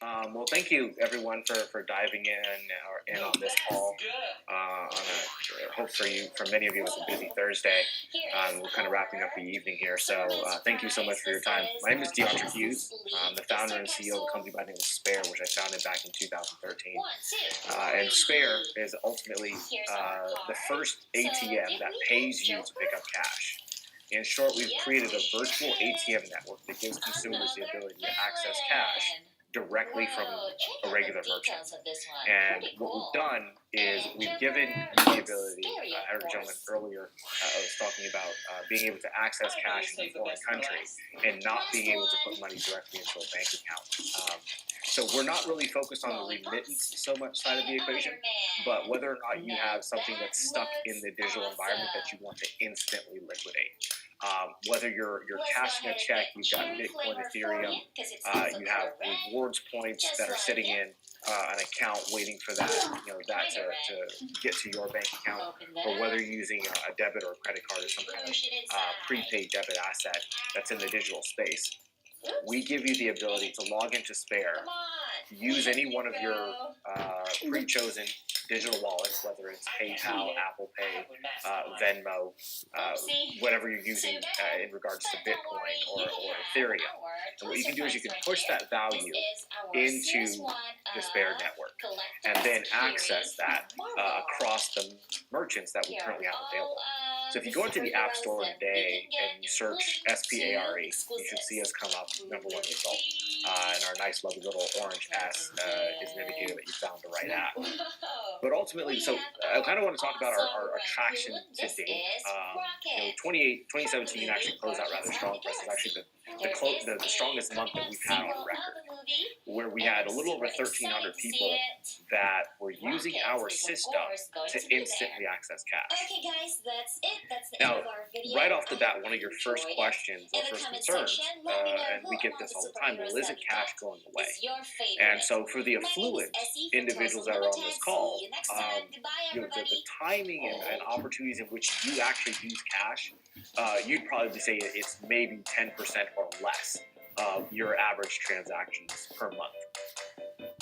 Well, thank you everyone for diving in on this call. Hope for you, for many of you, it's a busy Thursday. We're kind of wrapping up the evening here, so thank you so much for your time. My name is Hughes. I'm the founder and CEO of a company by the name of Spare, which I founded back in 2013. And Spare is ultimately the first ATM that pays you to pick up cash. In short, we've created a virtual ATM network that gives consumers the ability to access cash directly from a regular merchant. And what we've done is we've given you the ability, I heard a gentleman earlier was talking about being able to access cash in a foreign country and not being able to put money directly into a bank account. So we're not really focused on the remittance so much side of the equation, but whether or not you have something that's stuck in the digital environment that you want to instantly liquidate. Whether you're cashing a check, you've got Bitcoin, Ethereum, you have rewards points that are sitting in an account waiting for that to get to your bank account, or whether you're using a debit or a credit card or some kind of prepaid debit asset that's in the digital space. We give you the ability to log into Spare, use any one of your pre-chosen digital wallets, whether it's PayPal, Apple Pay, Venmo, whatever you're using in regards to Bitcoin or Ethereum. And what you can do is you can push that value into the Spare network and then access that across the merchants that we currently have available. So if you go into the App Store today and you search SPARE, you should see us come up number one result. And our nice, lovely little orange S is an indicator that you found the right app. But ultimately, so I kind of want to talk about our traction to date. 2017 actually closed out rather strong for us. It's actually the strongest month that we've had on record, where we had a little over 1,300 people that were using our system to instantly access cash. Okay, guys, that's it. That's the end of our video. Right off the bat, one of your first questions or first concerns, and we get this all the time, well, isn't cash going away? And so for the affluent individuals that are on this call, the timing and opportunities in which you actually use cash, you'd probably say it's maybe 10% or less of your average transactions per month.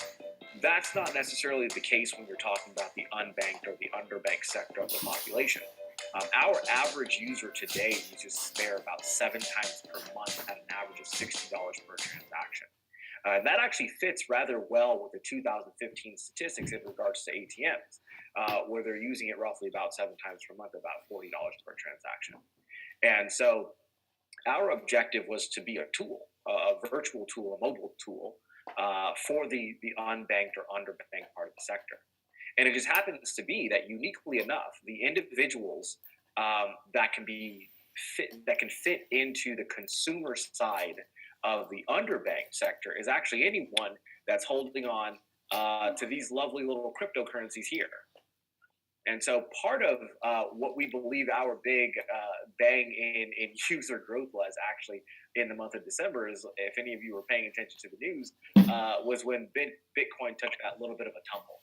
That's not necessarily the case when you're talking about the unbanked or the underbanked sector of the population. Our average user today uses Spare about 7 times per month at an average of $60 per transaction. And that actually fits rather well with the 2015 statistics in regards to ATMs, where they're using it roughly about 7 times per month, about $40 per transaction. And so our objective was to be a tool, a virtual tool, a mobile tool for the unbanked or underbanked part of the sector. And it just happens to be that, uniquely enough, the individuals that can fit into the consumer side of the underbanked sector is actually anyone that's holding on to these lovely little cryptocurrencies here. And so part of what we believe our big bang in user growth was actually in the month of December is, if any of you were paying attention to the news, was when Bitcoin took that little bit of a tumble.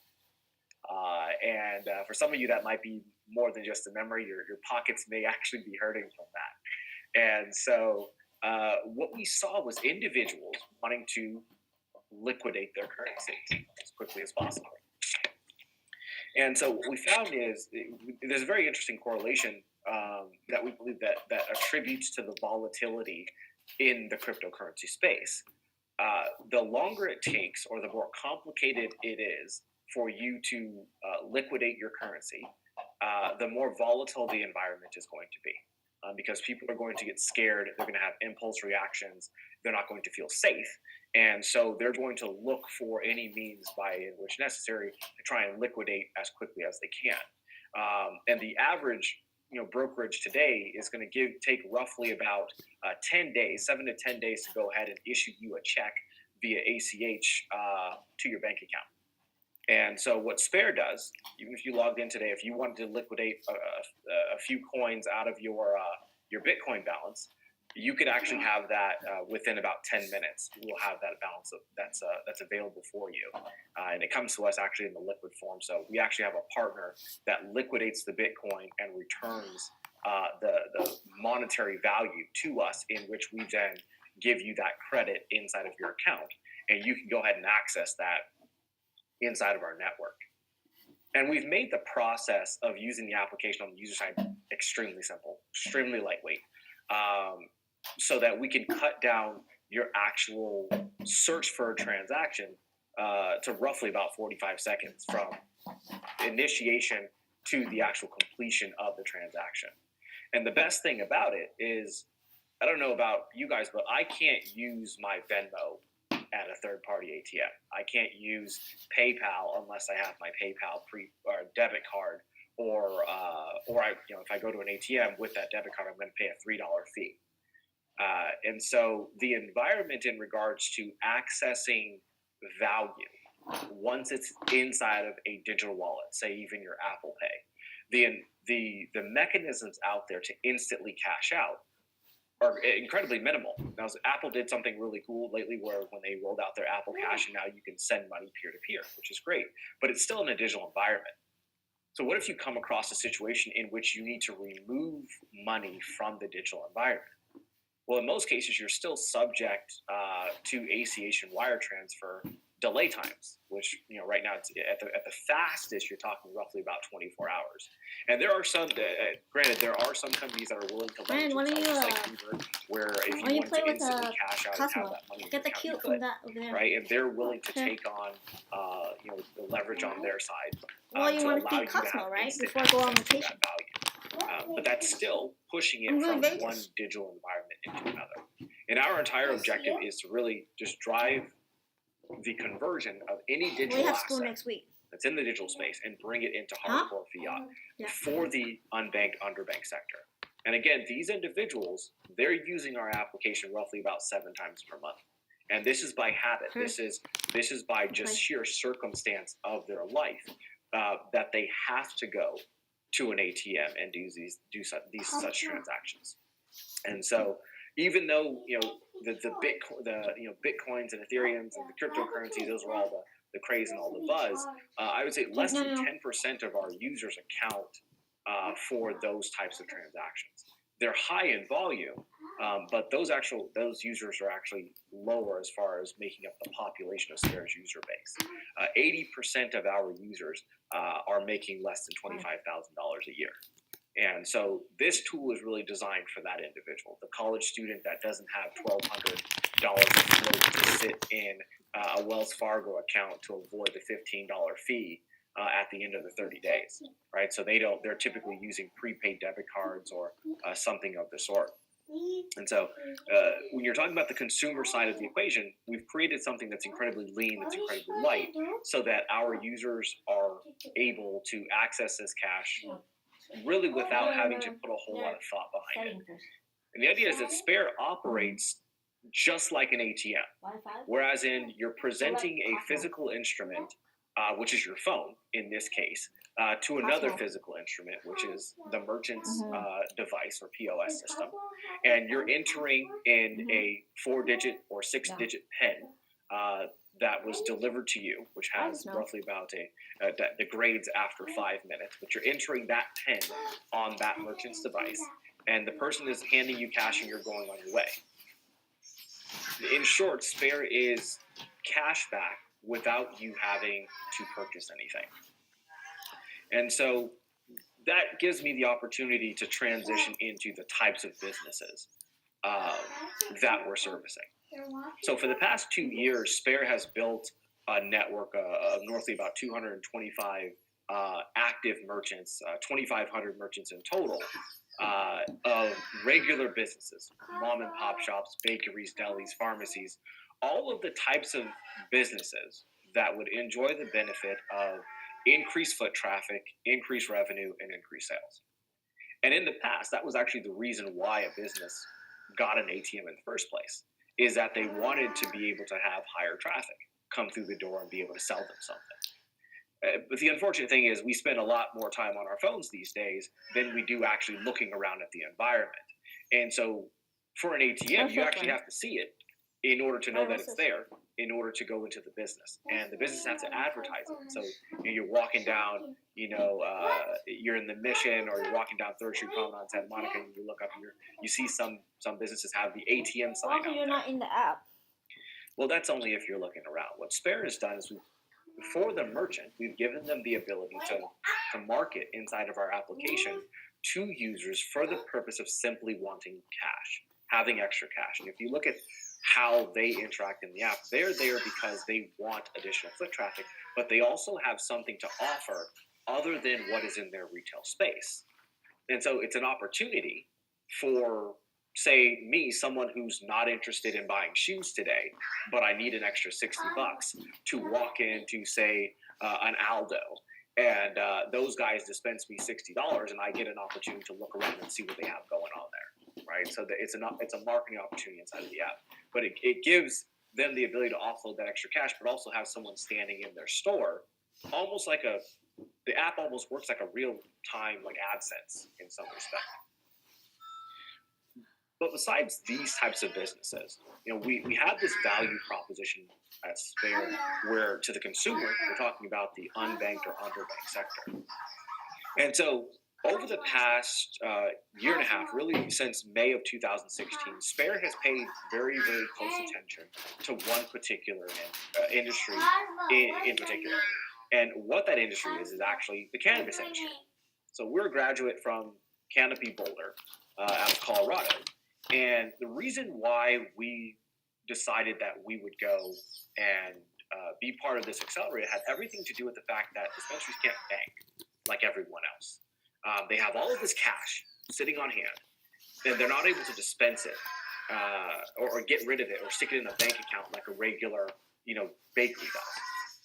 And for some of you, that might be more than just a memory. Your pockets may actually be hurting from that. And so what we saw was individuals wanting to liquidate their currency as quickly as possible. And so what we found is there's a very interesting correlation that we believe that attributes to the volatility in the cryptocurrency space. The longer it takes, or the more complicated it is for you to liquidate your currency, the more volatile the environment is going to be. Because people are going to get scared, they're going to have impulse reactions, they're not going to feel safe. And so they're going to look for any means by which necessary to try and liquidate as quickly as they can. And the average brokerage today is going to take roughly about 10 days, 7 to 10 days to go ahead and issue you a check via ACH to your bank account. And so what Spare does, even if you logged in today, if you wanted to liquidate a few coins out of your Bitcoin balance, you could actually have that within about 10 minutes. We'll have that balance that's available for you. And it comes to us actually in the liquid form. So we actually have a partner that liquidates the Bitcoin and returns the monetary value to us, in which we then give you that credit inside of your account. and you can go ahead and access that inside of our network. And we've made the process of using the application on the user side extremely simple, extremely lightweight, so that we can cut down your actual search for a transaction to roughly about 45 seconds from initiation to the actual completion of the transaction. And the best thing about it is, I don't know about you guys, but I can't use my Venmo at a third-party ATM. I can't use PayPal unless I have my PayPal debit card, or if I go to an ATM with that debit card, I'm going to pay a $3 fee. And so the environment in regards to accessing value, once it's inside of a digital wallet, say even your Apple Pay, the mechanisms out there to instantly cash out are incredibly minimal. Now, Apple did something really cool lately where when they rolled out their Apple Cash, and now you can send money peer-to-peer, which is great, but it's still in a digital environment. So what if you come across a situation in which you need to remove money from the digital environment? Well, in most cases, you're still subject to ACH and wire transfer delay times, which right now it's at the fastest you're talking roughly about 24 hours. And there are some, granted, there are some companies that are willing to Ryan, why don't you where if you want to instantly cash out and have that money, get the cute from that over there, right? And they're willing to take on the leverage on their side. Well, you want to feed Cosmo, right? Before I go on vacation. But that's still pushing it from one digital environment into another. And our entire objective is to really just drive the conversion of any digital asset next week that's in the digital space and bring it into hardcore fiat for the unbanked, underbanked sector. And again, these individuals, they're using our application roughly about 7 times per month. And this is by habit. This is by just sheer circumstance of their life that they have to go to an ATM and do such transactions. And so even though the Bitcoins and Ethereums and the cryptocurrencies, those are all the craze and all the buzz, I would say less than 10% of our users account for those types of transactions. They're high in volume, but those users are actually lower as far as making up the population of Spare's user base. 80% of our users are making less than $25,000 a year. And so this tool is really designed for that individual, the college student that doesn't have $1,200 to sit in a Wells Fargo account to avoid the $15 fee at the end of the 30 days, right? So they're typically using prepaid debit cards or something of the sort. And so when you're talking about the consumer side of the equation, we've created something that's incredibly lean, that's incredibly light, so that our users are able to access this cash really without having to put a whole lot of thought behind it. And the idea is that Spare operates just like an ATM, whereas you're presenting a physical instrument, which is your phone in this case, to another physical instrument, which is the merchant's device or POS system, and you're entering in a 4-digit or 6-digit PIN that was delivered to you, which has roughly about that degrades after 5 minutes, but you're entering that PIN on that merchant's device, and the person is handing you cash and you're going on your way. In short, Spare is cash back without you having to purchase anything. And so that gives me the opportunity to transition into the types of businesses that we're servicing. So for the past 2 years, Spare has built a network of roughly about 225 active merchants, 2,500 merchants in total, of regular businesses, mom and pop shops, bakeries, delis, pharmacies, all of the types of businesses that would enjoy the benefit of increased foot traffic, increased revenue, and increased sales. And in the past, that was actually the reason why a business got an ATM in the first place, is that they wanted to be able to have higher traffic come through the door and be able to sell them something. But the unfortunate thing is we spend a lot more time on our phones these days than we do actually looking around at the environment. And so for an ATM, you actually have to see it in order to know that it's there, in order to go into the business. And the business has to advertise it. So you're walking down, you're in the Mission, or you're walking down 3rd Street Promenade in Santa Monica, and you look up and you see some businesses have the ATM sign out you're there. Not in the app. Well, that's only if you're looking around. What Spare has done is for the merchant, we've given them the ability to market inside of our application to users for the purpose of simply wanting cash, having extra cash. And if you look at how they interact in the app, they're there because they want additional foot traffic, but they also have something to offer other than what is in their retail space. And so it's an opportunity for, say, me, someone who's not interested in buying shoes today, but I need an extra $60 to walk into, say, an Aldo, and those guys dispense me $60, and I get an opportunity to look around and see what they have going on there, right? So it's a marketing opportunity inside of the app, but it gives them the ability to offload that extra cash, but also have someone standing in their store, almost like the app almost works like a real-time like AdSense in some respect. But besides these types of businesses, we have this value proposition at Spare where to the consumer, we're talking about the unbanked or underbanked sector. And so over the past year and a half, really since May of 2016, Spare has paid very, very close attention to one particular industry in particular. And what that industry is actually the cannabis industry. So we're a graduate from Canopy Boulder out of Colorado. And the reason why we decided that we would go and be part of this accelerator had everything to do with the fact that dispensaries can't bank like everyone else. They have all of this cash sitting on hand, and they're not able to dispense it or get rid of it or stick it in a bank account like a regular, bakery does.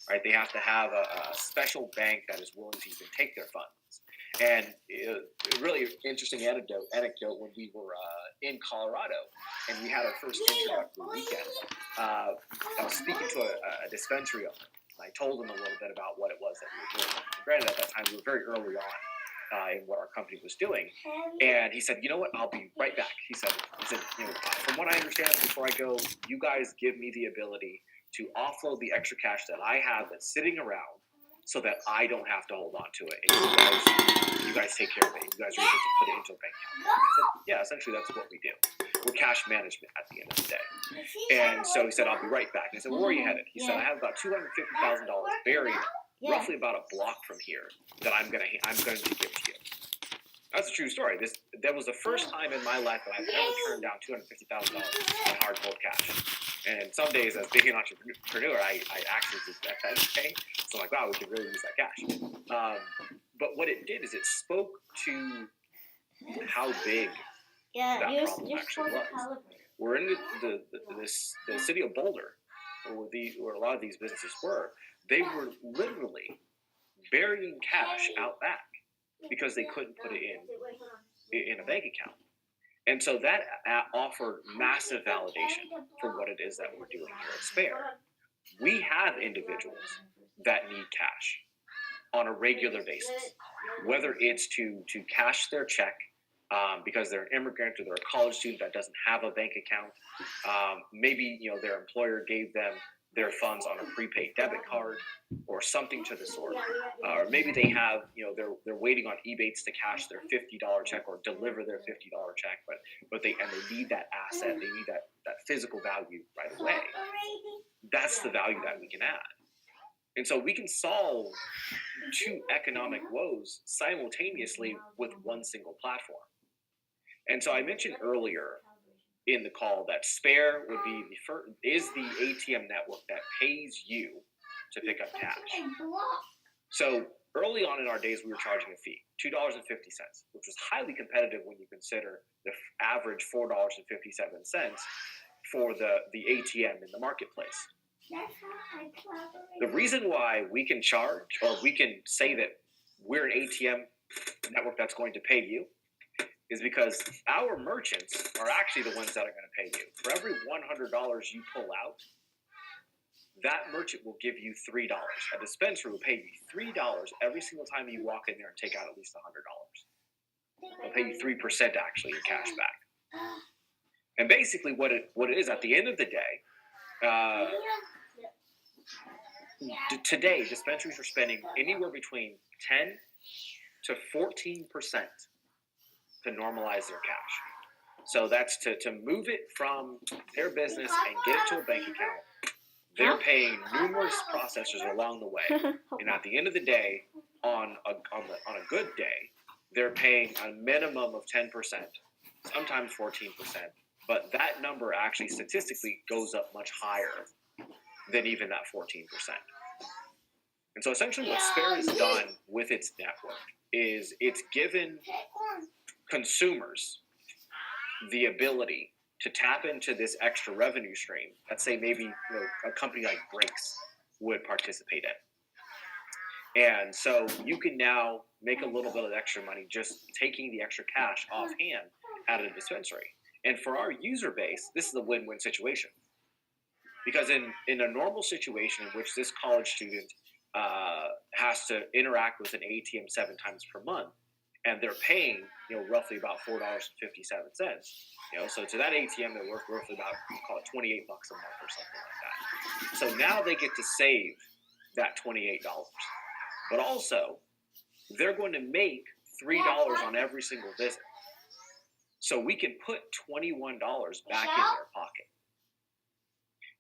Right? They have to have a special bank that is willing to even take their funds. And a really interesting anecdote when we were in Colorado and we had our first introductory weekend. I was speaking to a dispensary owner, and I told him a little bit about what it was that we were doing. And granted, at that time, we were very early on in what our company was doing. And he said, "You know what? I'll be right back." He said, "From what I understand, before I go, you guys give me the ability to offload the extra cash that I have that's sitting around so that I don't have to hold on to it. And you guys take care of it. You guys are able to put it into a bank account." I said, "Yeah, essentially that's what we do. We're cash management at the end of the day." And so he said, "I'll be right back." And I said, "Well, where are you headed?" He said, "I have about $250,000 buried roughly about a block from here that I'm going to give to you." That's a true story. That was the first time in my life that I've ever turned down $250,000 in hard cold cash. And some days, as being an entrepreneur, I actually did that kind of thing. So I'm like, wow, we could really use that cash. But what it did is it spoke to how big that problem actually was. We're in the city of Boulder, where a lot of these businesses were. They were literally burying cash out back because they couldn't put it in a bank account. And so that offered massive validation for what it is that we're doing here at Spare. We have individuals that need cash on a regular basis, whether it's to cash their check because they're an immigrant or they're a college student that doesn't have a bank account. Maybe their employer gave them their funds on a prepaid debit card or something to the sort, or maybe they have they're waiting on Ebates to cash their $50 check or deliver their $50 check, but they need that asset, they need that physical value right away. That's the value that we can add, and so we can solve two economic woes simultaneously with one single platform. And so I mentioned earlier in the call that Spare would be is the ATM network that pays you to pick up cash. So early on in our days, we were charging a fee, $2.50, which was highly competitive when you consider the average $4.57 for the ATM in the marketplace. The reason why we can charge, or we can say that we're an ATM network that's going to pay you, is because our merchants are actually the ones that are going to pay you. For every $100 you pull out, that merchant will give you $3. A dispensary will pay you $3 every single time you walk in there and take out at least $100. They'll pay you 3% actually in cash back. And basically what it is at the end of the day, today dispensaries are spending anywhere between 10 to 14% to normalize their cash. So that's to move it from their business and get it to a bank account. They're paying numerous processors along the way, and at the end of the day, on a good day, they're paying a minimum of 10%, sometimes 14%. But that number actually statistically goes up much higher than even that 14%. And so essentially what Spare has done with its network is it's given consumers the ability to tap into this extra revenue stream that, say, maybe a company like Brinks would participate in. And so you can now make a little bit of extra money just taking the extra cash offhand out of the dispensary. And for our user base, this is a win-win situation. Because in a normal situation in which this college student has to interact with an ATM 7 times per month, and they're paying, roughly about $4.57. So to that ATM, they're worth roughly about, call it $28 a month or something like that. So now they get to save that $28, but also they're going to make $3 on every single visit. So we can put $21 back in their pocket.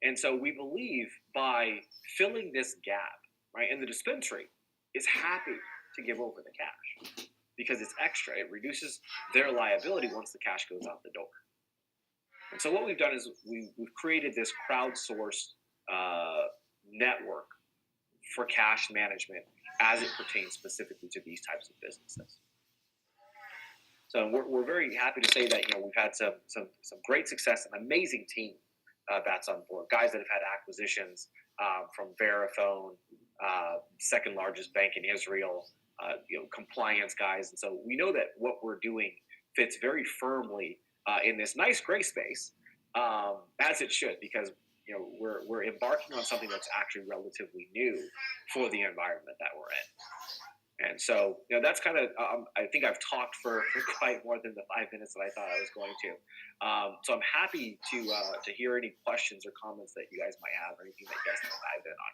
And so we believe by filling this gap, right, and the dispensary is happy to give over the cash because it's extra. It reduces their liability once the cash goes out the door. And so what we've done is we've created this crowdsourced network for cash management as it pertains specifically to these types of businesses. So we're very happy to say that we've had some great success, an amazing team that's on board. Guys that have had acquisitions from Verifone, second largest bank in Israel, compliance guys, and so we know that what we're doing fits very firmly in this nice gray space, as it should, because we're embarking on something that's actually relatively new for the environment that we're in. And so, that's kind of, I think I've talked for quite more than the 5 minutes that I thought I was going to. So I'm happy to hear any questions or comments that you guys might have, or anything that you guys want to dive in on.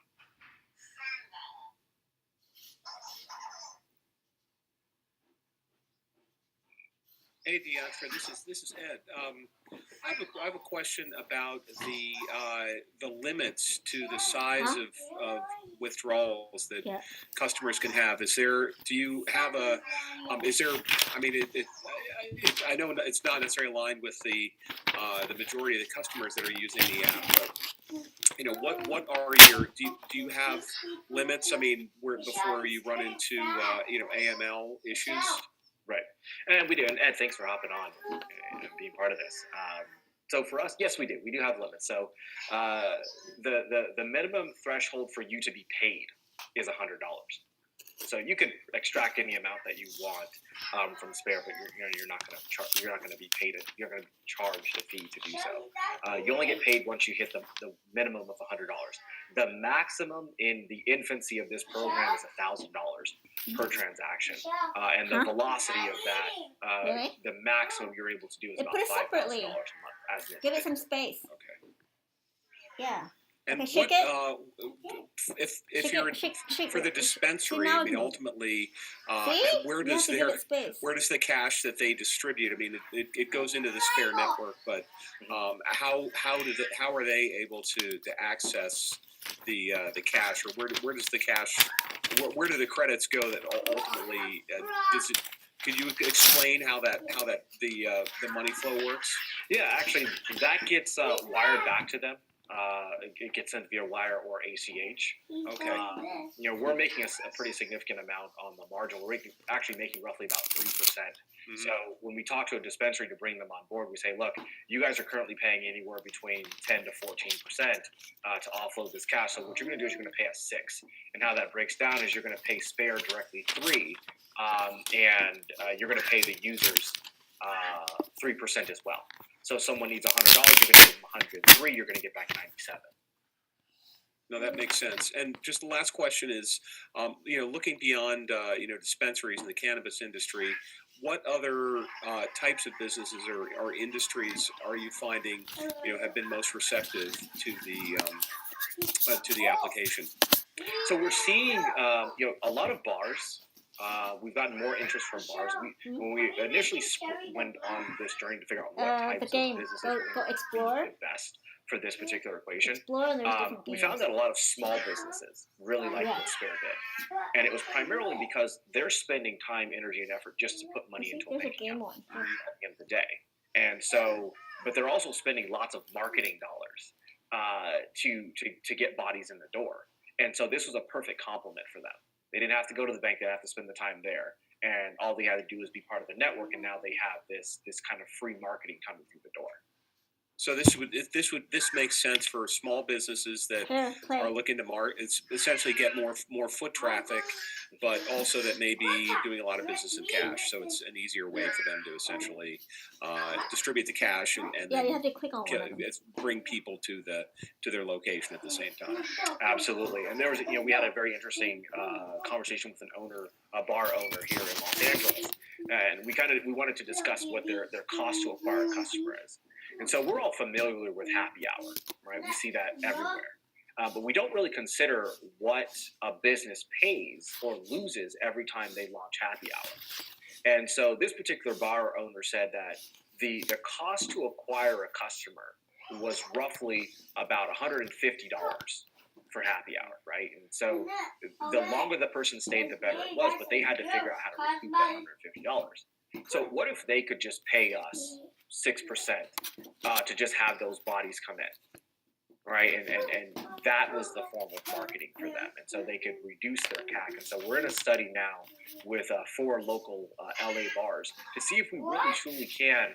Hey, Deontra, this is Ed. I have a question about the limits to the size of withdrawals that customers can have. Do you have a? I mean, I know it's not necessarily aligned with the majority of the customers that are using the app, but what are do you have limits? I mean, before you run into AML issues. Right, and we do. And Ed, thanks for hopping on and being part of this. So for us, yes, we do. We do have limits. So the minimum threshold for you to be paid is $100. So you can extract any amount that you want from Spare, but you're not going to you're not going to be paid it. You're going to be charged a fee to do so. You only get paid once you hit the minimum of $100. The maximum in the infancy of this program is $1,000 per transaction, and the velocity of that, the maximum you're able to do is about $5,000 a month. Give it some space. Okay. Yeah. And okay, shake it. If you're for the dispensary, I mean, ultimately, where does the cash that they distribute? I mean, it goes into the Spare network, but how are they able to access the cash, or where does the cash? Where do the credits go that ultimately does it? Could you explain how the money flow works? Yeah, actually, that gets wired back to them. It gets sent via wire or ACH. Okay. We're making a pretty significant amount on the margin. We're actually making roughly about 3%. Mm-hmm. So when we talk to a dispensary to bring them on board, we say, look, you guys are currently paying anywhere between 10 to 14% to offload this cash. So what you're going to do is you're going to pay us 6. And how that breaks down is you're going to pay Spare directly 3, and you're going to pay the users 3% as well. So if someone needs $100, you're going to give them 103. You're going to get back 97. No, that makes sense. And just the last question is, looking beyond, dispensaries in the cannabis industry, what other types of businesses or industries are you finding, have been most receptive to the application? So we're seeing, a lot of bars we've gotten more interest from bars. When we initially went on this journey to figure out what types of businesses Go would explore. be the best for this particular equation, Explore and there's different we games. found that a lot of small businesses really liked what Spare did. And it was primarily because they're spending time, energy, and effort just to put money into a There's a bank game account one. at the end of the day. And so, but they're also spending lots of marketing dollars to get bodies in the door. And so this was a perfect complement for them. They didn't have to go to the bank; they didn't have to spend the time there. And all they had to do was be part of the network. And now they have this kind of free marketing coming through the door. So this makes sense for small businesses that are looking to essentially get more foot traffic, but also that may be doing a lot of business in cash. So it's an easier way for them to essentially distribute the cash and then you have to click on one of them. bring people to their location at the same time. Absolutely. And there was we had a very interesting conversation with a bar owner here in Los Angeles, and we wanted to discuss what their cost to acquire a customer is. And so we're all familiar with happy hour, right? We see that everywhere. But we don't really consider what a business pays or loses every time they launch happy hour. And so this particular bar owner said that the cost to acquire a customer was roughly about $150 for happy hour, right? And so the longer the person stayed, the better it was, but they had to figure out how to recoup that $150. So what if they could just pay us 6% to just have those bodies come in, right? And that was the form of marketing for them, and so they could reduce their CAC. And so we're in a study now with 4 local LA bars to see if we really truly can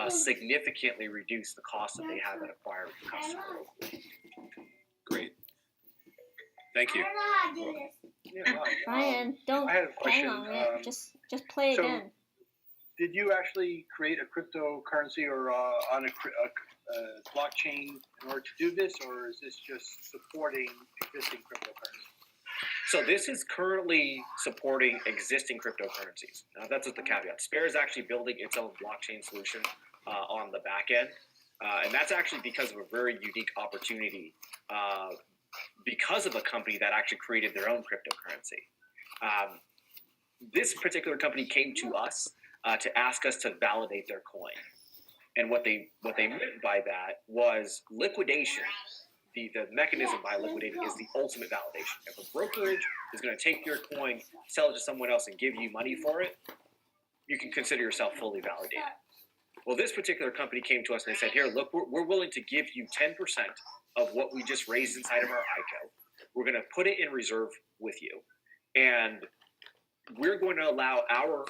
significantly reduce the cost that they have at acquiring the customer locally. Great. Thank you. Ryan, don't I had a question. hang on it. Just play so again. Did you actually create a cryptocurrency or on a blockchain in order to do this, or is this just supporting existing cryptocurrencies? So this is currently supporting existing cryptocurrencies. Now that's with the caveat. Spare is actually building its own blockchain solution on the back end. And that's actually because of a very unique opportunity because of a company that actually created their own cryptocurrency. This particular company came to us to ask us to validate their coin. And what they meant by that was liquidation. The mechanism by liquidating is the ultimate validation. If a brokerage is going to take your coin, sell it to someone else, and give you money for it, you can consider yourself fully validated. Well, this particular company came to us and they said, here, look, we're willing to give you 10% of what we just raised inside of our ICO. We're going to put it in reserve with you. And we're going to allow our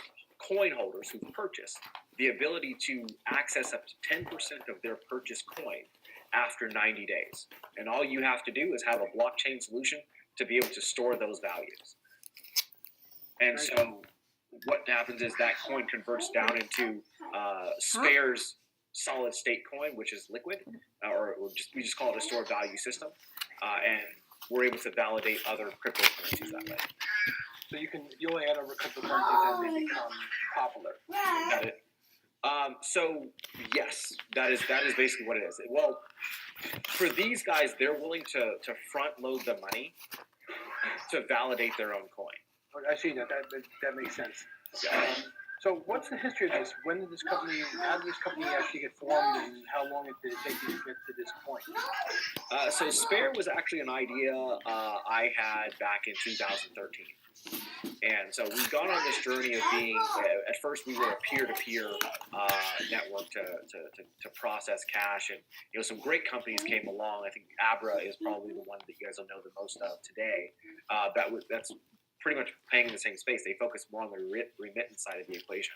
coin holders who've purchased the ability to access up to 10% of their purchased coin after 90 days. And all you have to do is have a blockchain solution to be able to store those values. And so what happens is that coin converts down into Spare's solid state coin, which is liquid, we just call it a stored value system. And we're able to validate other cryptocurrencies that way. So you only add over cryptocurrencies and they become popular. Got it. So yes, that is basically what it is. Well, for these guys, they're willing to front load the money to validate their own coin. I see that makes sense. So what's the history of this? How did this company actually get formed, and how long did it take you to get to this point? So Spare was actually an idea I had back in 2013. And so we've gone on this journey of being, at first we were a peer-to-peer network to process cash, and some great companies came along. I think Abra is probably the one that you guys will know the most of today. That's pretty much playing in the same space. They focus more on the remittance side of the equation.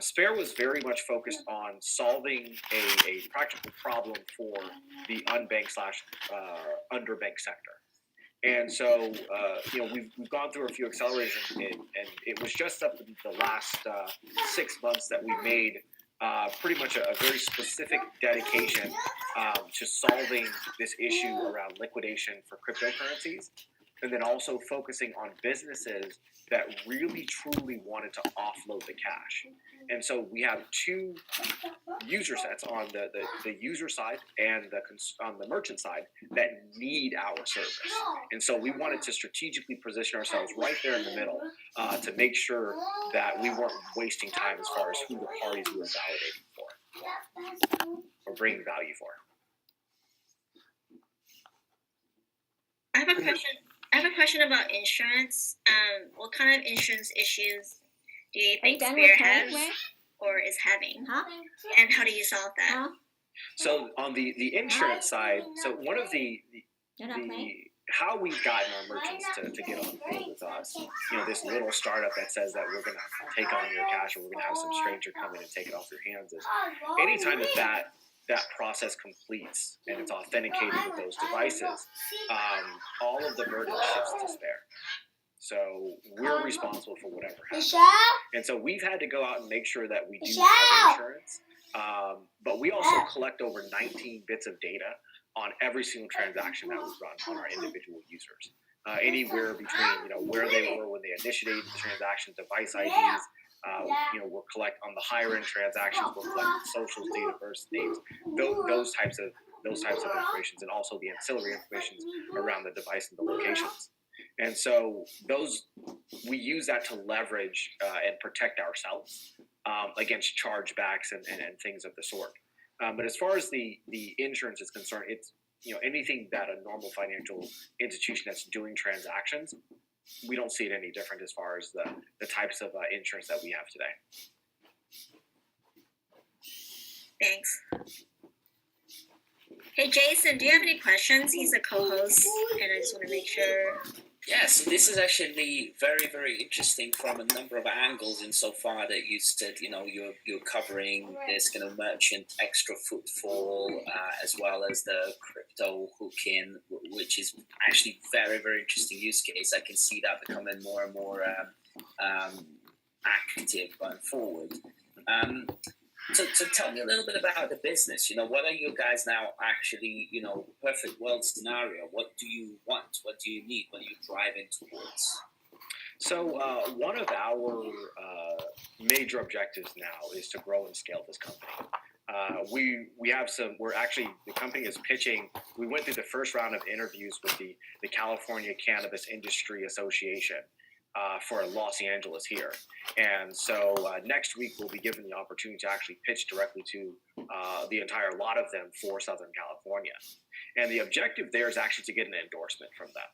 Spare was very much focused on solving a practical problem for the unbanked / underbanked sector. And so, we've gone through a few accelerators, and it was just up in the last 6 months that we made pretty much a very specific dedication to solving this issue around liquidation for cryptocurrencies. and then also focusing on businesses that really truly wanted to offload the cash. And so we have two user sets on the user side and on the merchant side that need our service. And so we wanted to strategically position ourselves right there in the middle to make sure that we weren't wasting time as far as who the parties we were validating for or bringing value for. I have a question. I have a question about insurance. What kind of insurance issues do you think done Spear with has Vanywhere? or is having? Huh? And how do you solve that? Huh? So on the insurance side, so one of You're not playing? how we've gotten our merchants to get on board with us, this little startup that says that we're going to take on your cash or we're going to have some stranger come in and take it off your hands is anytime that process completes and it's authenticated with those devices, all of the burden shifts to Spare. So we're responsible for whatever happens. And so we've had to go out and make sure that we do have insurance. But we also collect over 19 bits of data on every single transaction that we run on our individual users. Anywhere between where they were when they initiated the transaction, device IDs. We'll collect on the higher end transactions. We'll collect socials, date of birth, names, those types of information, and also the ancillary information around the device and the locations. And so we use that to leverage and protect ourselves against chargebacks and things of the sort. But as far as the insurance is concerned, it's anything that a normal financial institution that's doing transactions, we don't see it any different as far as the types of insurance that we have today. Thanks. Hey, Jason, do you have any questions? He's a co-host, and I just want to make sure. Yes, this is actually very, very interesting from a number of angles insofar that you said, you're covering this kind of merchant extra footfall as well as the crypto hook-in, which is actually very, very interesting use case. I can see that becoming more and more active going forward. So tell me a little bit about the business. What are you guys now actually, perfect world scenario? What do you want? What do you need? What are you driving towards? So one of our major objectives now is to grow and scale this company. We have the company is pitching. We went through the first round of interviews with the California Cannabis Industry Association. For Los Angeles here. And so next week we'll be given the opportunity to actually pitch directly to the entire lot of them for Southern California. And the objective there is actually to get an endorsement from them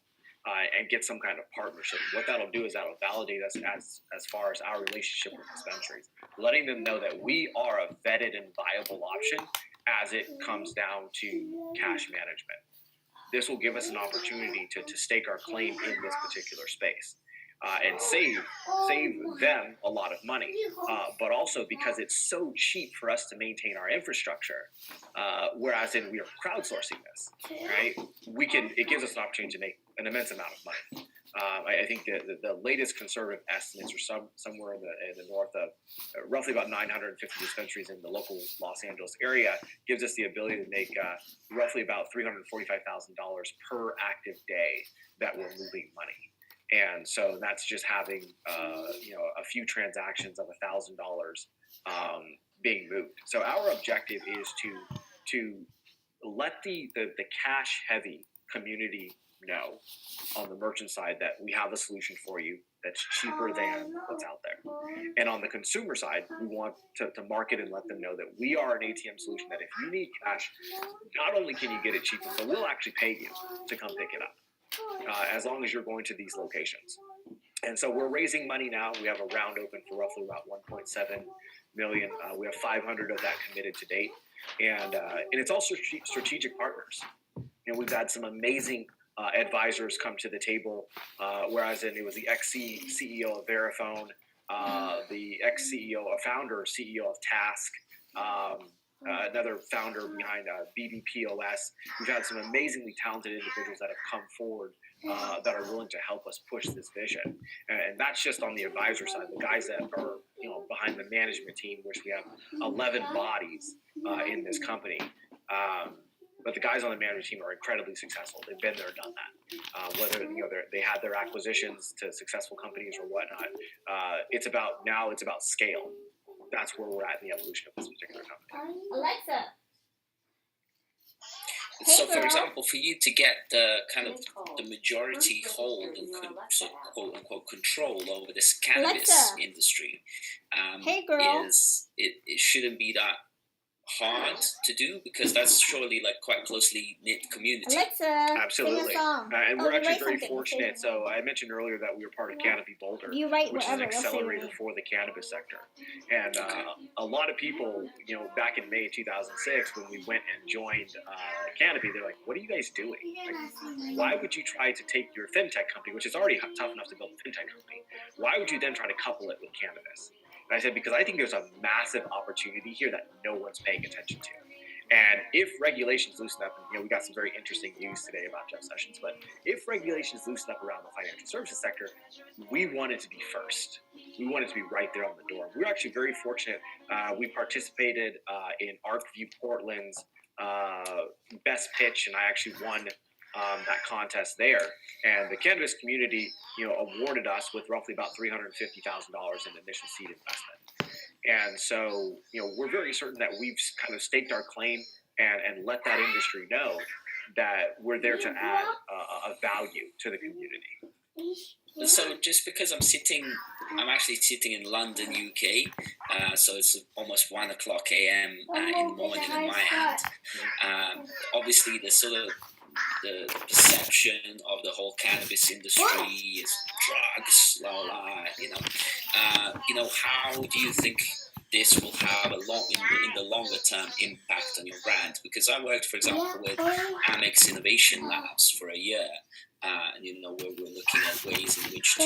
and get some kind of partnership. What that'll do is that'll validate us as far as our relationship with dispensaries, letting them know that we are a vetted and viable option as it comes down to cash management. This will give us an opportunity to stake our claim in this particular space. And save them a lot of money, but also because it's so cheap for us to maintain our infrastructure, whereas we are crowdsourcing this, right? It gives us an opportunity to make an immense amount of money. I think the latest conservative estimates are somewhere in the north of roughly about 950 dispensaries in the local Los Angeles area, gives us the ability to make roughly about $345,000 per active day that we're moving money. And so that's just having, a few transactions of $1,000 being moved. So our objective is to let the cash heavy community know on the merchant side that we have a solution for you that's cheaper than what's out there. And on the consumer side, we want to market and let them know that we are an ATM solution that if you need cash, not only can you get it cheaper, but we'll actually pay you to come pick it up. As long as you're going to these locations. And so we're raising money now. We have a round open for roughly about 1.7 million. We have 500 of that committed to date. And it's also strategic partners. We've had some amazing advisors come to the table, whereas it was the ex-CEO of Verifone, the founder, CEO of Task, another founder behind BBPOS. We've had some amazingly talented individuals that have come forward that are willing to help us push this vision. And that's just on the advisor side, the guys that are behind the management team, which we have 11 bodies in this company. but the guys on the management team are incredibly successful. They've been there, done that. Whether they had their acquisitions to successful companies or whatnot, it's about scale. That's where we're at in the evolution of this particular company. Alexa. So, for girl. example, for you to get the kind of the majority hold and so quote unquote control over this cannabis Alexa. industry, Hey, girl. it shouldn't be that hard to do, because that's surely like quite closely knit community. Alexa, Absolutely. sing a song. And Oh, we're you actually write very something. fortunate. Say your So I mentioned earlier that we were part of Canopy Boulder, You write which is an whatever. You'll say your accelerator name. for the cannabis sector. And a lot of people, back in May 2006, when we went and joined Canopy, they're like, "What are you guys doing? Like, why would you try to take your fintech company, which is already tough enough to build a fintech company, why would you then try to couple it with cannabis?" And I said, because I think there's a massive opportunity here that no one's paying attention to. And if regulations loosen up, and we got some very interesting news today about Jeff Sessions, but if regulations loosen up around the financial services sector, we want it to be first. We want it to be right there on the door. We were actually very fortunate. We participated in ArcView Portland's best pitch, and I actually won that contest there. And the cannabis community, awarded us with roughly about $350,000 in initial seed investment. And so, we're very certain that we've kind of staked our claim and let that industry know that we're there to add a value to the community. So just because I'm actually sitting in London, UK, so it's almost 1 o'clock a.m. In the morning in my hand. Obviously, the sort of the perception of the whole cannabis industry is drugs, how do you think this will have in the longer term impact on your brand? Because I worked, for example, with Amex Innovation Labs for a year, and where we're looking at ways in which to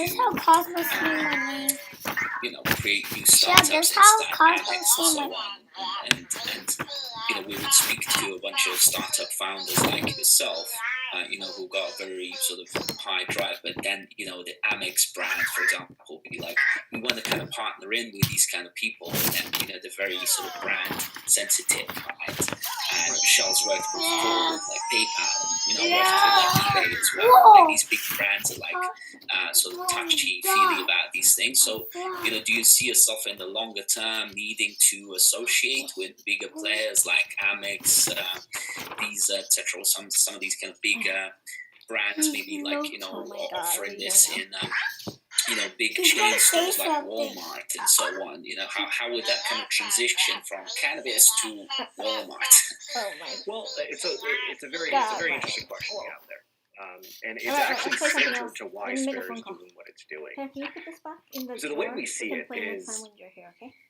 create new startups and start Amex and so on, and we would speak to a bunch of startup founders like yourself, who got very sort of high drive, but then, the Amex brand, for example, would be like, we want to kind of partner in with these kind of people, and they're very sort of brand sensitive, right? And Michelle's worked before with like PayPal, and, worked with like eBay as well. Like these big brands are like sort of touchy-feely about these things. So, do you see yourself in the longer term needing to associate with bigger players like Amex, these etc., some of these kind of big brands, maybe like offering this in big chain stores like Walmart and so on? How would that kind of transition from cannabis to Walmart? Oh my. Well, it's a very interesting question you have there. And it's actually central to why Spare is doing what it's doing. Can you put this back in the So the way we see it is,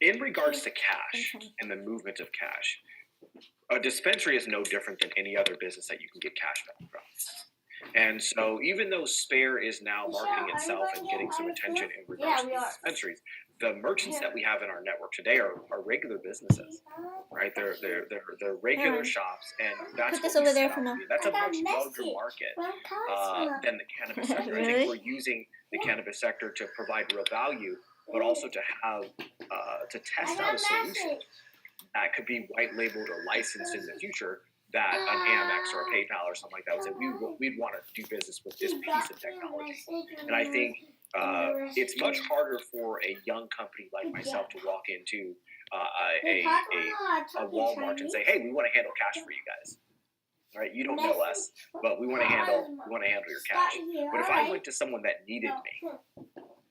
in regards to cash and the movement of cash, a dispensary is no different than any other business that you can get cash back from. And so even though Spare is now marketing itself and getting some attention in regards to dispensaries, the merchants that we have in our network today are regular businesses, right? They're regular shops, and that's Put this what we over there sell. for now. That's a much larger market than the cannabis sector. I think we're using the cannabis sector to provide real value, but also to have to test out a solution that could be white labeled or licensed in the future, that an Amex or a PayPal or something like that would say, we'd want to do business with this piece of technology. And I think it's much harder for a young company like myself to walk into a Walmart and say, hey, we want to handle cash for you guys. Right? You don't know us, but we want to handle your cash. But if I went to someone that needed me,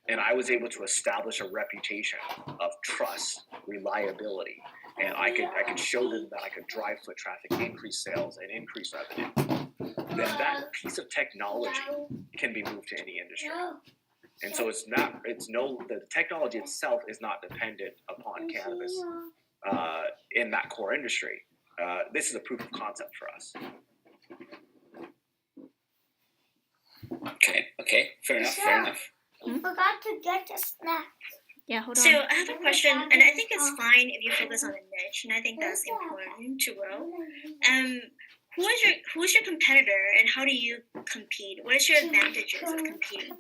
and I was able to establish a reputation of trust, reliability, and I could show them that I could drive foot traffic, increase sales, and increase revenue, then that piece of technology can be moved to any industry. And so the technology itself is not dependent upon cannabis in that core industry. This is a proof of concept for us. Okay, fair enough. Forgot to get a snack. Yeah, hold on. So I have a question, and I think it's fine if you focus on a niche, and I think that's important to grow. Who is your competitor, and how do you compete? What is your advantages of competing?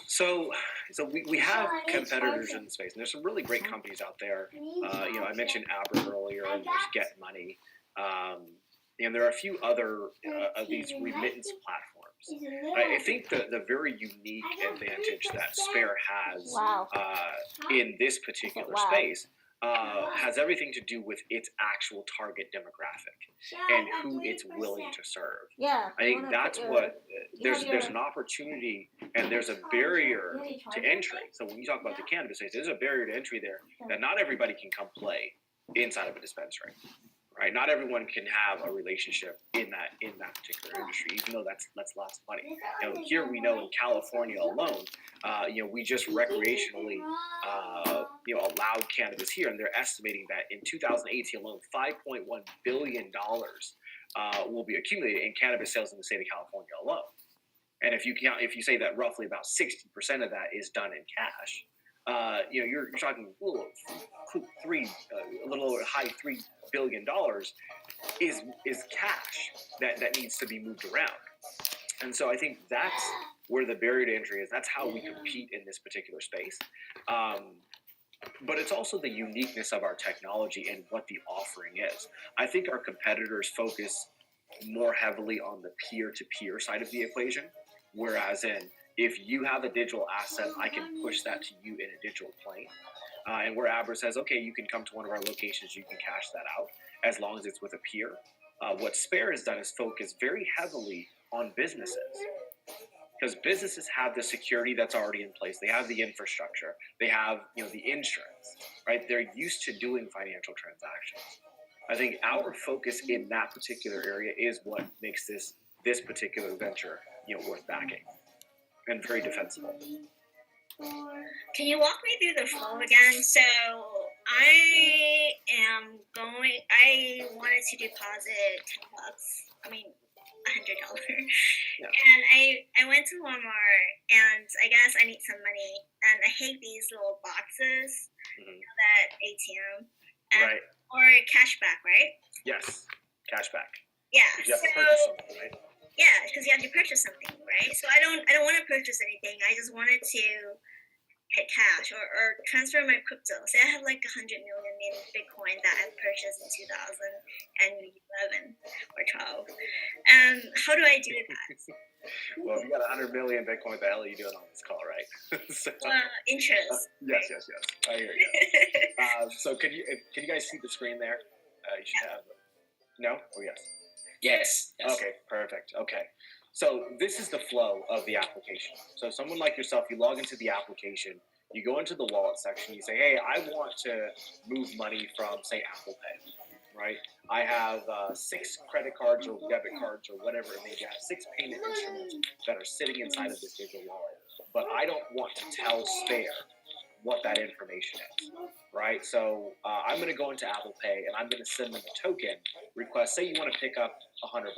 So we have competitors in the space, and there's some really great companies out there. I mentioned Aber earlier, and there's Get Money. And there are a few other of these remittance platforms. I think the very unique advantage that Spare has in this particular space has everything to do with its actual target demographic and who it's willing to serve. I think that's what there's an opportunity and there's a barrier to entry. So when you talk about the cannabis space, there's a barrier to entry there that not everybody can come play inside of a dispensary. Right, not everyone can have a relationship in that particular industry, even though that's lots of money. Here we know in California alone, we just recreationally, allowed cannabis here, and they're estimating that in 2018 alone, $5.1 billion will be accumulated in cannabis sales in the state of California alone. And if you say that roughly about 60% of that is done in cash, you're talking a little over high $3 billion is cash that needs to be moved around. And so I think that's where the barrier to entry is. That's how we compete in this particular space. But it's also the uniqueness of our technology and what the offering is. I think our competitors focus more heavily on the peer-to-peer side of the equation, whereas if you have a digital asset, I can push that to you in a digital plane. And where Abra says, okay, you can come to one of our locations, you can cash that out, as long as it's with a peer. What Spare has done is focus very heavily on businesses. Because businesses have the security that's already in place. They have the infrastructure. They have, the insurance, right? They're used to doing financial transactions. I think our focus in that particular area is what makes this particular venture, worth backing and very defensible. Can you walk me through the flow again? So I wanted to deposit $10. $100. Yeah. And I went to Walmart and I guess I need some money and I hate these little boxes, that ATM. Right. Or cashback, right? Yes, cashback. Yeah. You have to purchase something, right? Yeah, because you have to purchase something, right? So I don't want to purchase anything. I just wanted to get cash or transfer my crypto. So I have like 100 million in Bitcoin that I purchased in 2011 or 12. How do I do that? Well, if you got 100 million Bitcoin, what the hell are you doing on this call, right? Interest. Yes. I hear you. So can you guys see the screen there? You should have. No? Oh, yes. Yes. Okay, perfect. Okay. So this is the flow of the application. So someone like yourself, you log into the application, you go into the wallet section, you say, hey, I want to move money from, say, Apple Pay, right? I have 6 credit cards or debit cards or whatever it may be. I have 6 payment instruments that are sitting inside of this digital wallet. But I don't want to tell Spare what that information is, right? So I'm going to go into Apple Pay and I'm going to send them a token request. Say you want to pick up $100,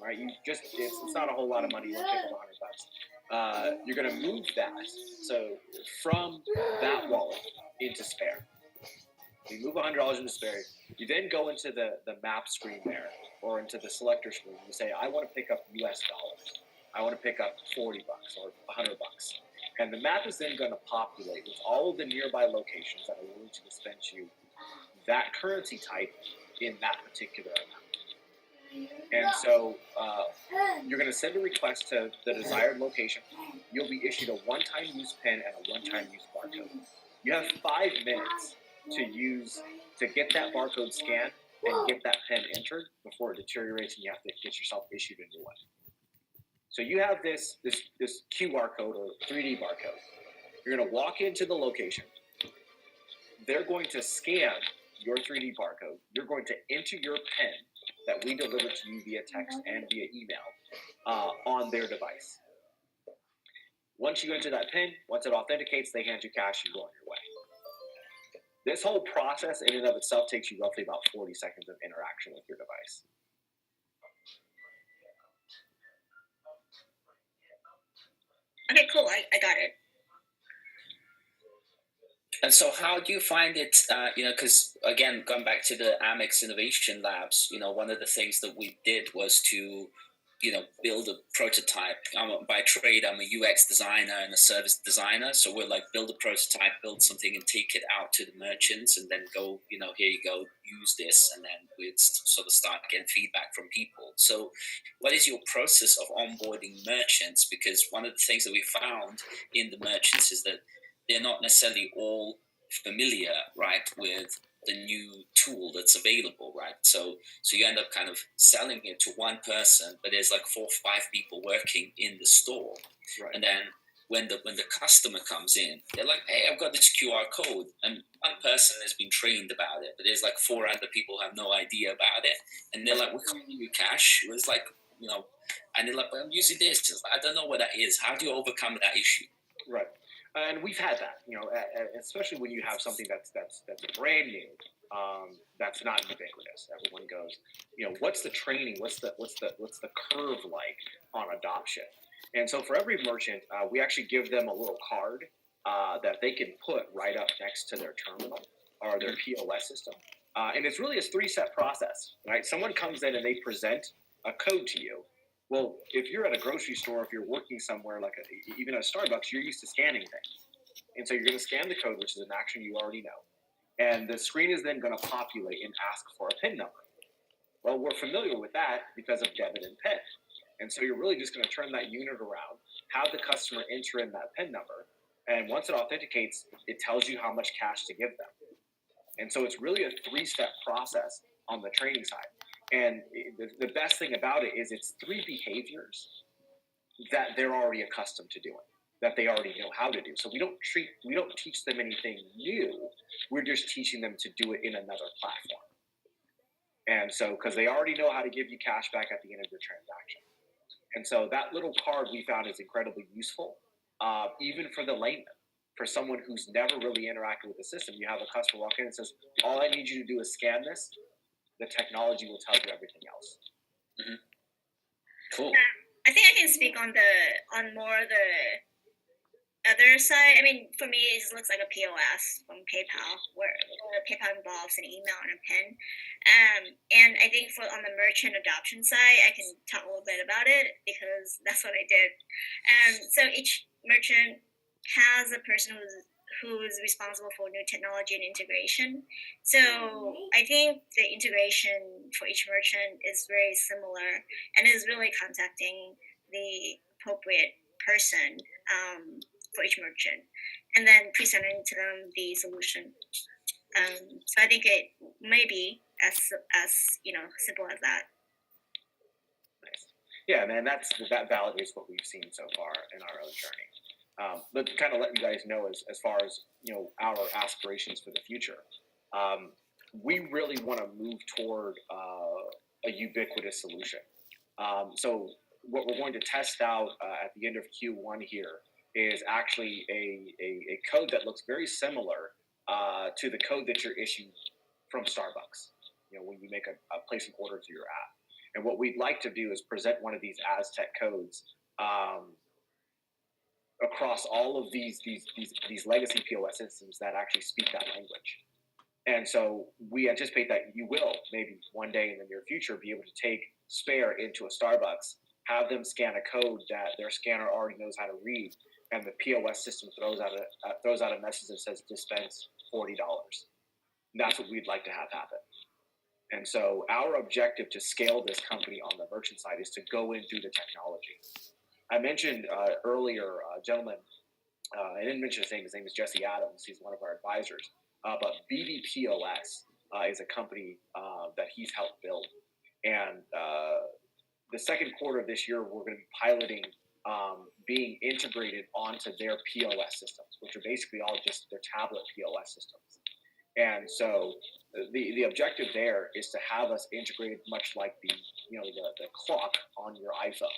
right? It's not a whole lot of money. You want to pick up $100. You're going to move that. So from that wallet into Spare. You move $100 into Spare. You then go into the map screen there or into the selector screen. You say, I want to pick up US dollars. I want to pick up $40 or $100. And the map is then going to populate with all of the nearby locations that are willing to dispense you that currency type in that particular amount. And so you're going to send a request to the desired location. You'll be issued a one-time use PIN and a one-time use barcode. You have 5 minutes to get that barcode scanned and get that PIN entered before it deteriorates and you have to get yourself issued a new one. So you have this QR code or 3D barcode. You're going to walk into the location. They're going to scan your 3D barcode. You're going to enter your PIN that we deliver to you via text and via email on their device. Once you enter that PIN, once it authenticates, they hand you cash and go on your way. This whole process in and of itself takes you roughly about 40 seconds of interaction with your device. Okay, cool. I got it. And so how do you find it, because again, going back to the Amex Innovation Labs, one of the things that we did was to build a prototype. By trade, I'm a UX designer and a service designer. So we're like build a prototype, build something, and take it out to the merchants, and then go, here you go, use this, and then we'd sort of start getting feedback from people. So, what is your process of onboarding merchants? Because one of the things that we found in the merchants is that they're not necessarily all familiar, right, with the new tool that's available, right? So you end up kind of selling it to one person, but there's like 4 or 5 people working in the store, Right. and then when the customer comes in, they're like, "Hey, I've got this QR code," and one person has been trained about it, but there's like 4 other people who have no idea about it, and they're like, "We can't give you cash." It was like, and they're like, "But I'm using this." I don't know what that is. How do you overcome that issue? Right. And we've had that, especially when you have something that's brand new, that's not ubiquitous. Everyone goes, what's the training? What's the curve like on adoption? And so for every merchant, we actually give them a little card that they can put right up next to their terminal or their POS system. And it's really a 3-step process, right? Someone comes in and they present a code to you. Well, if you're at a grocery store, if you're working somewhere like even at a Starbucks, you're used to scanning things. And so you're going to scan the code, which is an action you already know. And the screen is then going to populate and ask for a PIN number. Well, we're familiar with that because of debit and PIN. And so you're really just going to turn that unit around, have the customer enter in that PIN number. And once it authenticates, it tells you how much cash to give them. And so it's really a 3-step process on the training side. And the best thing about it is it's 3 behaviors that they're already accustomed to doing, that they already know how to do. So we don't teach them anything new. We're just teaching them to do it in another platform. And so, because they already know how to give you cash back at the end of your transaction. And so that little card we found is incredibly useful, even for the layman. For someone who's never really interacted with the system, you have a customer walk in and says, "All I need you to do is scan this." The technology will tell you everything else. Mm-hmm. Cool. I think I can speak on more the other side. I mean, for me, it just looks like a POS from PayPal, where PayPal involves an email and a PIN. And I think on the merchant adoption side, I can talk a little bit about it because that's what I did. So each merchant has a person who is responsible for new technology and integration. So I think the integration for each merchant is very similar and is really contacting the appropriate person for each merchant and then presenting to them the solution. So I think it may be as simple as that. Nice. Yeah, man, that validates what we've seen so far in our own journey. But to kind of let you guys know as far as our aspirations for the future, we really want to move toward a ubiquitous solution. So what we're going to test out at the end of Q1 here is actually a code that looks very similar to the code that you're issued from Starbucks. When you make a place an order to your app. And what we'd like to do is present one of these Aztec codes across all of these legacy POS systems that actually speak that language. And so we anticipate that you will maybe one day in the near future be able to take Spare into a Starbucks, have them scan a code that their scanner already knows how to read, and the POS system throws out a message that says dispense $40. And that's what we'd like to have happen. And so our objective to scale this company on the merchant side is to go in through the technology. I mentioned earlier, a gentleman, I didn't mention his name. His name is Jesse Adams. He's one of our advisors. But BBPOS is a company that he's helped build. And the second quarter of this year, we're going to be piloting being integrated onto their POS systems, which are basically all just their tablet POS systems. And so the objective there is to have us integrated much like the clock on your iPhone,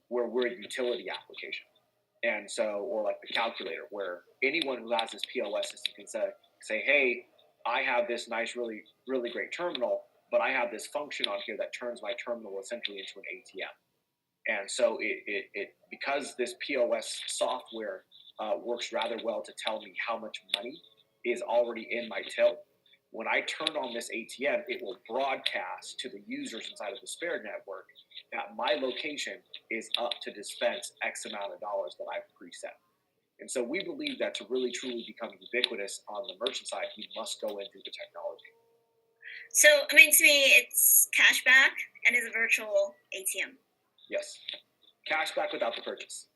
where we're a utility application. And so, or like the calculator, where anyone who has this POS system can say, hey, I have this nice, really, really great terminal, but I have this function on here that turns my terminal essentially into an ATM. And so it because this POS software works rather well to tell me how much money is already in my till, when I turn on this ATM, it will broadcast to the users inside of the Spare network that my location is up to dispense X amount of dollars that I've preset. And so we believe that to really truly become ubiquitous on the merchant side, we must go in through the technology. So, I mean, to me, it's cashback and it's a virtual ATM. Yes. Cashback without the purchase.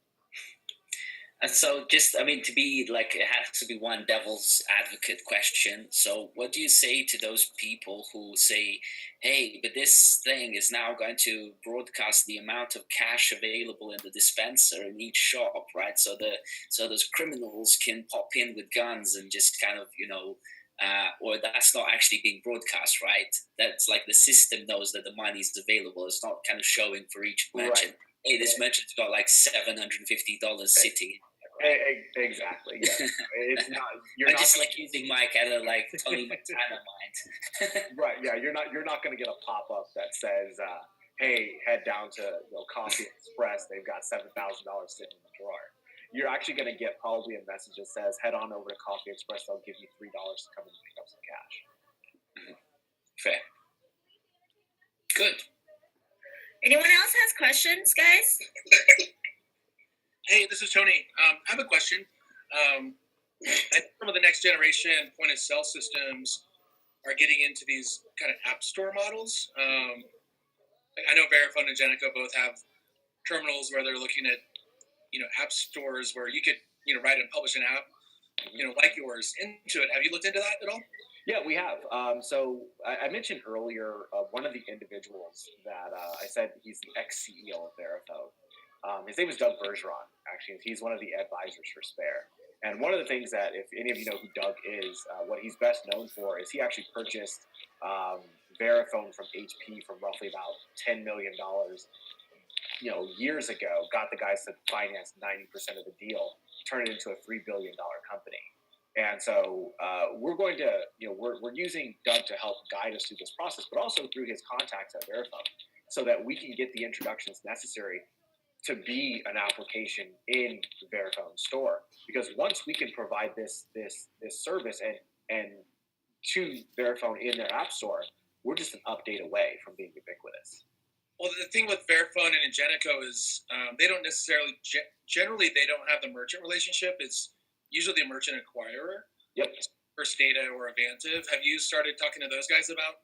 And so just, I mean, to be like, it has to be one devil's advocate question. So what do you say to those people who say, hey, but this thing is now going to broadcast the amount of cash available in the dispenser in each shop, right? So those criminals can pop in with guns and just kind of, or that's not actually being broadcast, right? That's like the system knows that the money is available. It's not kind of showing for each merchant. Right. Hey, this merchant's got like $750 sitting. Exactly. Yeah. It's not. You're I'm not just like using my kind of like Tony Montana mind. Right. Yeah. You're not going to get a pop up that says, "Hey, head down to Coffee Express. They've got $7,000 sitting in the drawer." You're actually going to get probably a message that says, "Head on over to Coffee Express. They'll give you $3 to come and pick up some cash." Mm-hmm. Fair. Good. Anyone else has questions, guys? Hey, this is Tony. I have a question. I think some of the next generation point of sale systems are getting into these kind of app store models. I know Verifone and Ingenico both have terminals where they're looking at, app stores where you could, write and publish an app, like yours into it. Have you looked into that at all? Yeah, we have. So I mentioned earlier one of the individuals that I said he's the ex-CEO of Verifone. His name is Doug Bergeron, actually. He's one of the advisors for Spare. And one of the things that, if any of you know who Doug is, what he's best known for is he actually purchased Verifone from HP for roughly about $10 million, years ago, got the guys to finance 90% of the deal, turned it into a $3 billion company. And so we're going to, we're using Doug to help guide us through this process, but also through his contacts at Verifone, so that we can get the introductions necessary to be an application in the Verifone store. Because once we can provide this service and to Verifone in their app store, we're just an update away from being ubiquitous. Well, the thing with Verifone and Ingenico is they don't necessarily, generally they don't have the merchant relationship. It's usually a merchant acquirer. Yep. First Data or Avantiv. Have you started talking to those guys about,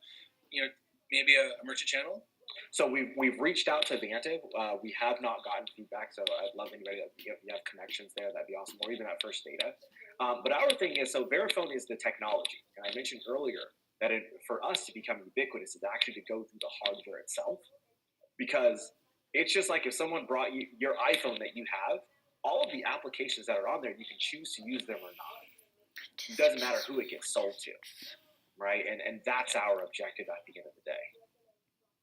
maybe a merchant channel? So we've reached out to Avantiv. We have not gotten feedback, so I'd love anybody that if you have connections there, that'd be awesome, or even at First Data. But our thing is, so Verifone is the technology. And I mentioned earlier that for us to become ubiquitous is actually to go through the hardware itself. Because it's just like if someone brought you your iPhone that you have, all of the applications that are on there, you can choose to use them or not. It doesn't matter who it gets sold to, right? And that's our objective at the end of the day.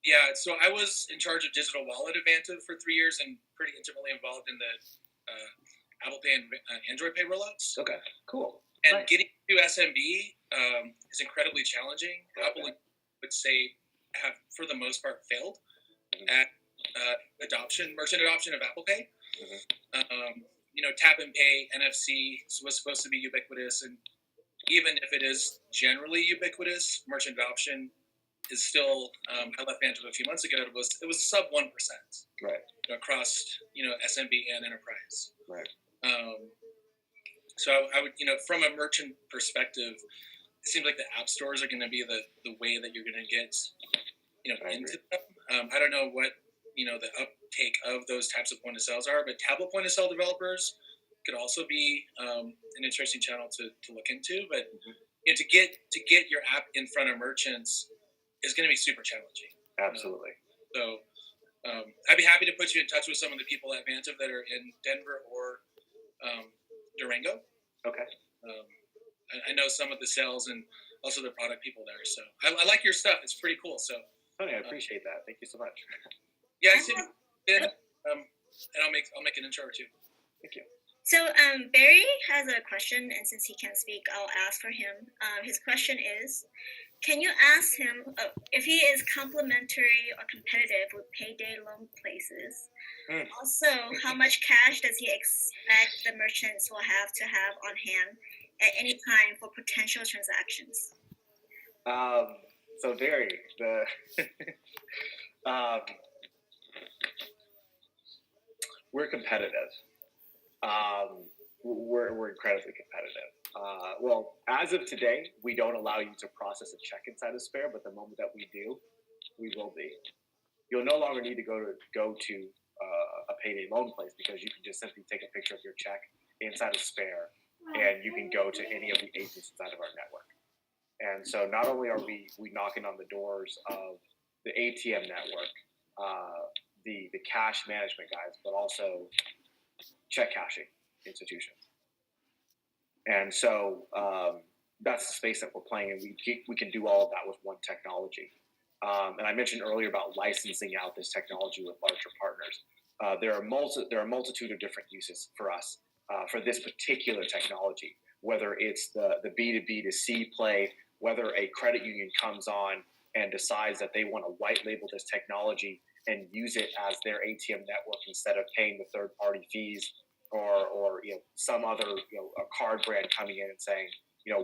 Yeah, so I was in charge of digital wallet Avantiv for 3 years and pretty intimately involved in the Apple Pay and Android Pay rollouts. Okay, cool. And nice. Getting to SMB is incredibly challenging. Okay. Apple would say have, for the most part, failed at merchant adoption of Apple Pay. Mm-hmm. Tap and Pay, NFC was supposed to be ubiquitous, and even if it is generally ubiquitous, merchant adoption is still. I left Vantage a few months ago. It was sub 1%, right? Across SMB and enterprise, right? So I would from a merchant perspective, it seems like the app stores are going to be the way that you're going to get into them. I don't know what the uptake of those types of point of sales are, but tablet point of sale developers could also be an interesting channel to look into. But to get your app in front of merchants is going to be super challenging. Absolutely. So I'd be happy to put you in touch with some of the people at Vantiv that are in Denver or Durango. Okay. I know some of the sales and also the product people there. So I like your stuff. It's pretty cool. So Tony, I appreciate that. Thank you so much. Yeah, I see. And I'll make an intro or two. Thank you. So Barry has a question, and since he can't speak, I'll ask for him. His question is, can you ask him if he is complementary or competitive with payday loan places? Also, how much cash does he expect the merchants will have to have on hand at any time for potential transactions? So Derry, we're competitive. We're incredibly competitive. Well, as of today, we don't allow you to process a check inside of Spare, but the moment that we do, we will be. You'll no longer need to go to a payday loan place because you can just simply take a picture of your check inside of Spare, and you can go to any of the agents inside of our network. And so not only are we knocking on the doors of the ATM network, the cash management guys, but also check cashing institutions. And so that's the space that we're playing, and we can do all of that with one technology. And I mentioned earlier about licensing out this technology with larger partners. There are a multitude of different uses for us for this particular technology, whether it's the B2B to C play, whether a credit union comes on and decides that they want to white label this technology and use it as their ATM network instead of paying the third party fees, or some other a card brand coming in and saying,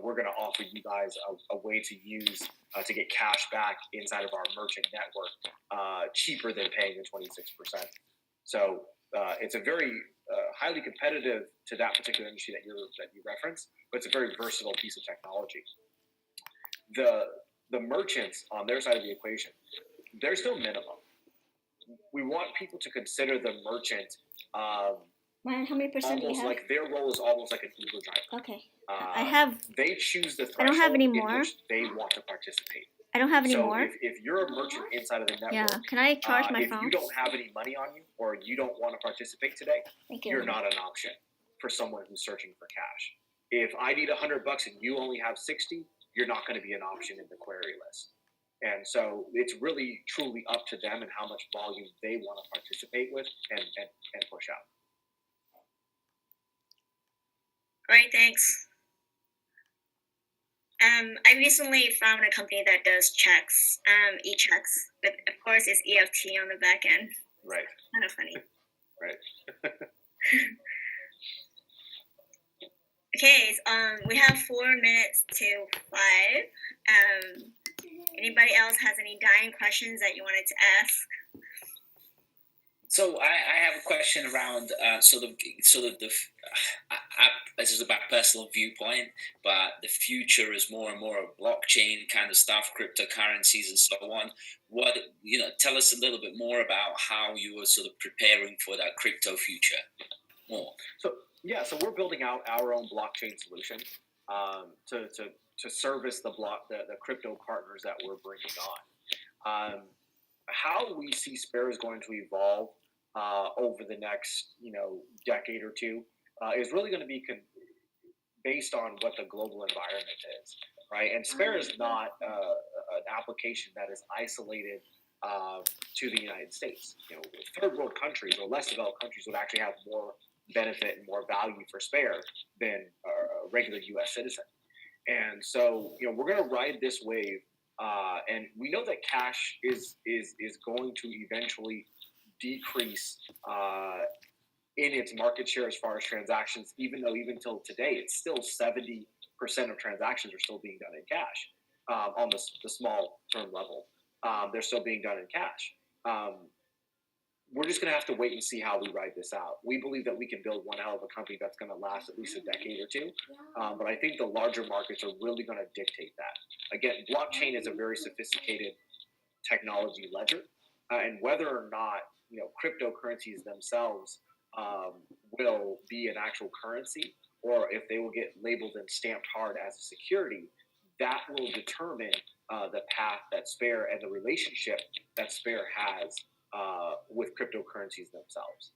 we're going to offer you guys a way to use to get cash back inside of our merchant network cheaper than paying the 26%. So it's a very highly competitive to that particular industry that you reference, but it's a very versatile piece of technology. The merchants on their side of the equation, they're still minimum. We want people to consider the merchant Ryan, how many percent do you almost have? like their role is almost like an Uber driver. Okay. I have. They choose the threshold I don't have any in more. which they want to participate. I don't have any so more. If you're a merchant inside of the network, Yeah. Can I charge my if phone? you don't have any money on you or you don't want to participate today, Thank you. you're not an option for someone who's searching for cash. If I need $100 and you only have 60, you're not going to be an option in the query list. And so it's really truly up to them and how much volume they want to participate with and push out. All right, thanks. I recently found a company that does checks, e-checks, but of course it's EFT on the back end. Right. Kind of funny. Right. Okay, we have 4 minutes to 5. Anybody else has any dying questions that you wanted to ask? So I have a question around this is about personal viewpoint, but the future is more and more of blockchain kind of stuff, cryptocurrencies and so on. Tell us a little bit more about how you are sort of preparing for that crypto future more. So we're building out our own blockchain solution to service the crypto partners that we're bringing on. How we see Spare is going to evolve over the next decade or two is really going to be based on what the global environment is, right? And Spare is not an application that is isolated to the United States. Third world countries or less developed countries would actually have more benefit and more value for Spare than a regular U.S. citizen. And so we're going to ride this wave, and we know that cash is going to eventually decrease in its market share as far as transactions, even till today, it's still 70% of transactions are still being done in cash on the small term level. They're still being done in cash. We're just going to have to wait and see how we ride this out. We believe that we can build one hell of a company that's going to last at least a decade or two. But I think the larger markets are really going to dictate that. Again, blockchain is a very sophisticated technology ledger. And whether or not cryptocurrencies themselves will be an actual currency, or if they will get labeled and stamped hard as a security, that will determine the path that Spare and the relationship that Spare has with cryptocurrencies themselves.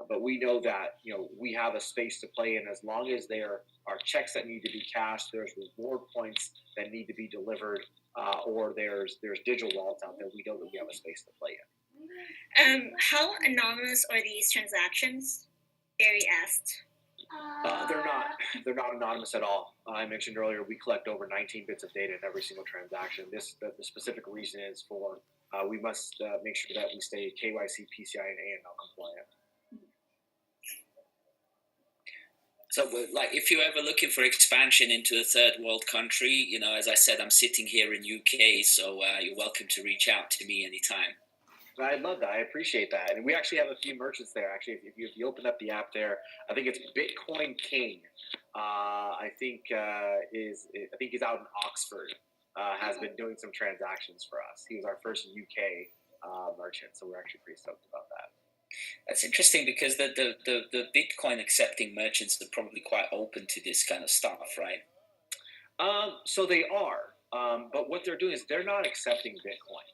But we know that we have a space to play in as long as there are checks that need to be cashed, there's reward points that need to be delivered, or there's digital wallets out there. We know that we have a space to play in. How anonymous are these transactions? Barry asked. They're not anonymous at all. I mentioned earlier we collect over 19 bits of data in every single transaction. The specific reason is for we must make sure that we stay KYC, PCI, and AML compliant. So, like, if you're ever looking for expansion into a third world country, you know, as I said, I'm sitting here in UK, so you're welcome to reach out to me anytime. I love that. I appreciate that. And we actually have a few merchants there. Actually, if you open up the app there, I think it's Bitcoin King. I think he's out in Oxford. Has been doing some transactions for us. He was our first UK merchant, so we're actually pretty stoked about that. That's interesting because the Bitcoin accepting merchants are probably quite open to this kind of stuff, right? So they are, but what they're doing is they're not accepting Bitcoin.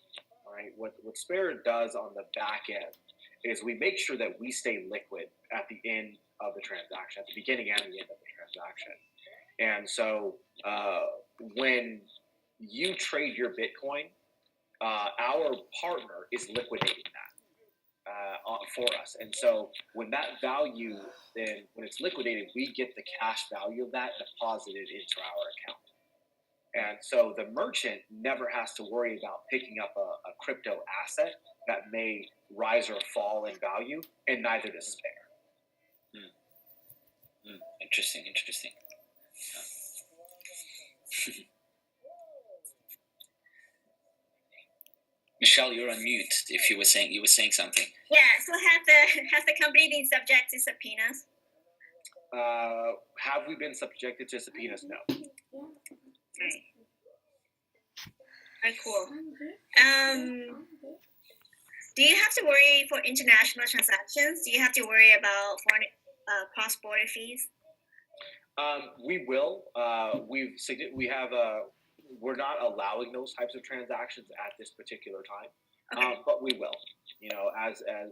All right. What Spirit does on the back end is we make sure that we stay liquid at the end of the transaction, at the beginning and the end of the transaction. And so when you trade your Bitcoin, our partner is liquidating that for us. And so when that value, then when it's liquidated, we get the cash value of that deposited into our account. And so the merchant never has to worry about picking up a crypto asset that may rise or fall in value, and neither does Spare. Interesting. Michelle, you're on mute. If you were saying something. Yeah. So has the company been subject to subpoenas? Have we been subjected to subpoenas? No. Right. Very cool. Do you have to worry for international transactions? Do you have to worry about foreign cross-border fees? We will. We're not allowing those types of transactions at this particular time, Okay. but we will. You know,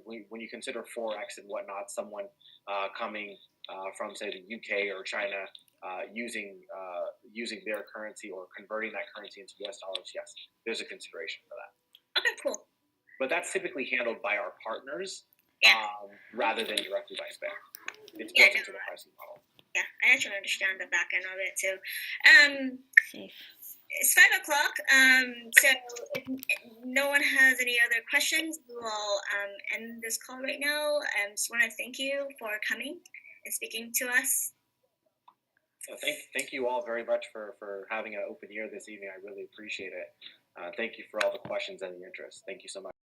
when you consider forex and whatnot, someone coming from say the UK or China using their currency or converting that currency into US dollars, yes, there's a consideration for that. Okay, cool. But that's typically handled by our partners rather than directly by Spare. It's built into the pricing model. Yeah, I actually understand the back end of it too. Safe. It's 5 o'clock. So if no one has any other questions, we will end this call right now. Just want to thank you for coming and speaking to us. Thank you all very much for having an open ear this evening. I really appreciate it. Thank you for all the questions and the interest. Thank you so much.